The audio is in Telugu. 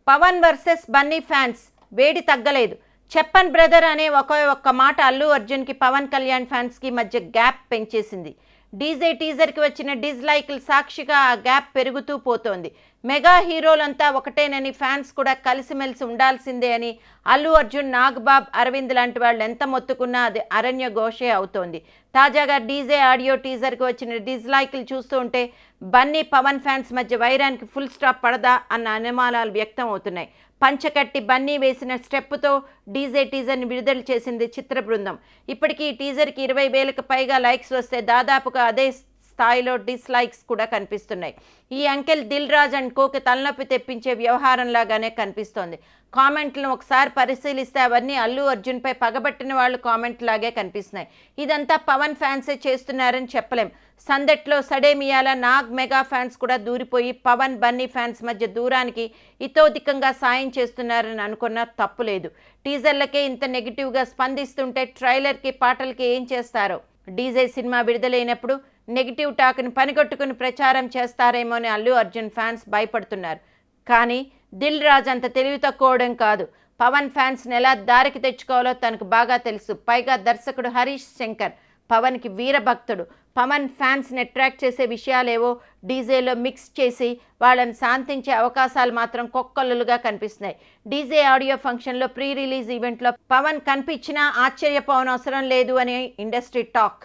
పవన్ వర్సెస్ బన్నీ ఫ్యాన్స్ వేడి తగ్గలేదు. చెప్పన్ బ్రదర్ అనే ఒక్క మాట అల్లు అర్జున్కి పవన్ కళ్యాణ్ ఫ్యాన్స్కి మధ్య గ్యాప్ పెంచేసింది. డీజే టీజర్కి వచ్చిన డిస్లైక్ల సాక్షిగా ఆ గ్యాప్ పెరుగుతూ పోతోంది. మెగా హీరోలంతా ఒకటేనని, ఫ్యాన్స్ కూడా కలిసిమెలిసి ఉండాల్సిందే అని అల్లు అర్జున్, నాగబాబ్, అరవింద్ లాంటి వాళ్ళు ఎంత మొత్తుకున్నా అది అరణ్య ఘోషే అవుతోంది. తాజాగా డీజే ఆడియో టీజర్కి వచ్చిన డిస్లైక్లు చూస్తూ ఉంటే బన్నీ పవన్ ఫ్యాన్స్ మధ్య వైరానికి ఫుల్ స్టాప్ పడదా అన్న అనుమానాలు వ్యక్తం అవుతున్నాయి. పంచకట్టి బన్నీ వేసిన స్టెప్తో డీజే టీజర్ని విడుదల చేసింది చిత్ర బృందం. ఇప్పటికీ ఈ టీజర్కి 20,000కు పైగా లైక్స్ వస్తే దాదాపుగా అదే స్థాయిలో డిస్లైక్స్ కూడా కనిపిస్తున్నాయి. ఈ అంకెల్ దిల్ రాజు అండ్ కోకి తలనొప్పి తెప్పించే వ్యవహారంలాగానే కనిపిస్తోంది. కామెంట్లను ఒకసారి పరిశీలిస్తే అవన్నీ అల్లు అర్జున్పై పగబట్టిన వాళ్ళు కామెంట్ లాగే కనిపిస్తున్నాయి. ఇదంతా పవన్ ఫ్యాన్సే చేస్తున్నారని చెప్పలేం. సందట్లో సడేమియాల నాగ్ మెగా ఫ్యాన్స్ కూడా దూరిపోయి పవన్ బన్నీ ఫ్యాన్స్ మధ్య దూరానికి ఇతోధికంగా సాయం చేస్తున్నారని అనుకున్నా తప్పులేదు. టీజర్లకే ఇంత నెగిటివ్గా స్పందిస్తుంటే ట్రైలర్కి, పాటలకి ఏం చేస్తారో. డీజే సినిమా విడుదలైనప్పుడు నెగిటివ్ టాక్ని పనిగొట్టుకుని ప్రచారం చేస్తారేమో అని అల్లు అర్జున్ ఫ్యాన్స్ భయపడుతున్నారు. కానీ దిల్ రాజు అంత తెలివి తక్కువడం కాదు. పవన్ ఫ్యాన్స్ని ఎలా దారికి తెచ్చుకోవాలో తనకు బాగా తెలుసు. పైగా దర్శకుడు హరీష్ శంకర్ పవన్కి వీరభక్తుడు. పవన్ ఫ్యాన్స్ని అట్రాక్ట్ చేసే విషయాలేవో డీజేలో మిక్స్ చేసి వాళ్ళని శాంతించే అవకాశాలు మాత్రం కొక్కొల్లుగా కనిపిస్తున్నాయి. డీజే ఆడియో ఫంక్షన్లో ప్రీ రిలీజ్ ఈవెంట్లో పవన్ కనిపించినా ఆశ్చర్యపోనవసరం లేదు అని ఇండస్ట్రీ టాక్.